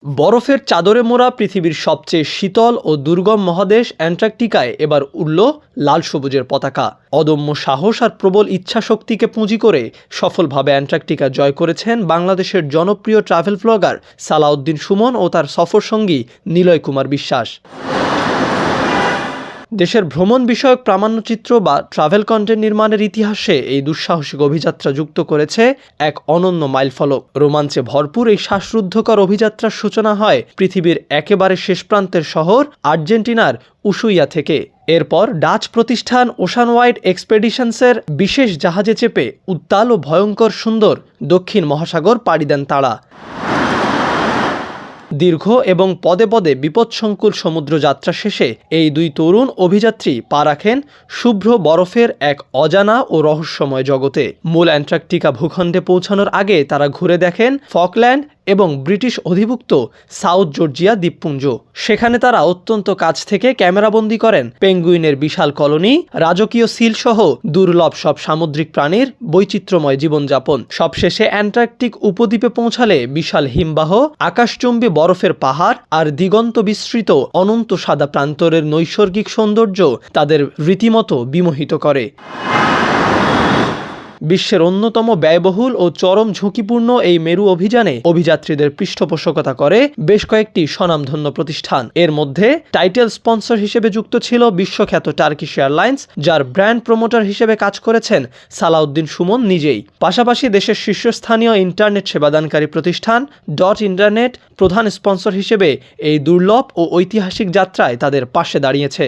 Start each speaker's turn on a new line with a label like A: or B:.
A: বরফের চাদরে মোড়া পৃথিবীর সবচেয়ে শীতল ও দুর্গম মহাদেশ অ্যান্টার্কটিকায় এবার উড়ল লাল সবুজের পতাকা। অদম্য সাহস আর প্রবল ইচ্ছাশক্তিকে পুঁজি করে সফলভাবে অ্যান্টার্কটিকা জয় করেছেন বাংলাদেশের জনপ্রিয় ট্রাভেল ব্লগার সালাউদ্দিন সুমন ও তার সফরসঙ্গী নিলয় কুমার বিশ্বাস। দেশের ভ্রমণ বিষয়ক প্রামাণ্যচিত্র বা ট্রাভেল কন্টেন্ট নির্মাণের ইতিহাসে এই দুঃসাহসিক অভিযাত্রা যুক্ত করেছে এক অনন্য মাইলফলক। রোমাঞ্চে ভরপুর এই শ্বাসরুদ্ধকর অভিযাত্রার সূচনা হয় পৃথিবীর একেবারে শেষ প্রান্তের শহর আর্জেন্টিনার উশুইয়া থেকে। এরপর ডাচ প্রতিষ্ঠান ওশান ওয়াইড এক্সপেডিশনসের বিশেষ জাহাজে চেপে উত্তাল ও ভয়ঙ্কর সুন্দর দক্ষিণ মহাসাগর পাড়ি দেন তাঁরা। দীর্ঘ এবং পদে পদে বিপদসংকুল সমুদ্রযাত্রা শেষে এই দুই তরুণ অভিযাত্রী পা রাখেন শুভ্র বরফের এক অজানা ও রহস্যময় জগতে। মূল অ্যান্টার্কটিকা ভূখণ্ডে পৌঁছানোর আগে তারা ঘুরে দেখেন ফকল্যান্ড এবং ব্রিটিশ অধিভুক্ত সাউথ জর্জিয়া দ্বীপপুঞ্জ। সেখানে তারা অত্যন্ত কাছ থেকে ক্যামেরাবন্দি করেন পেঙ্গুইনের বিশাল কলোনি, রাজকীয় সিল সহ দুর্লভ সব সামুদ্রিক প্রাণীর বৈচিত্র্যময় জীবনযাপন। সবশেষে অ্যান্টার্কটিক উপদ্বীপে পৌঁছালে বিশাল হিমবাহ, আকাশচুম্বী বরফের পাহাড় আর দিগন্ত বিস্তৃত অনন্ত সাদা প্রান্তরের নৈসর্গিক সৌন্দর্য তাদের রীতিমতো বিমোহিত করে। বিশ্বের অন্যতম ব্যয়বহুল ও চরম ঝুঁকিপূর্ণ এই মেরু অভিযানে অভিযাত্রীদের পৃষ্ঠপোষকতা করে বেশ কয়েকটি স্বনামধন্য প্রতিষ্ঠান। এর মধ্যে টাইটেল স্পন্সর হিসেবে যুক্ত ছিল বিশ্বখ্যাত টার্কিশ এয়ারলাইন্স, যার ব্র্যান্ড প্রমোটার হিসেবে কাজ করেছেন সালাউদ্দিন সুমন নিজেই। পাশাপাশি দেশের শীর্ষস্থানীয় ইন্টারনেট সেবাদানকারী প্রতিষ্ঠান .ইন্টারনেট প্রধান স্পন্সর হিসেবে এই দুর্লভ ও ঐতিহাসিক যাত্রায় তাদের পাশে দাঁড়িয়েছে।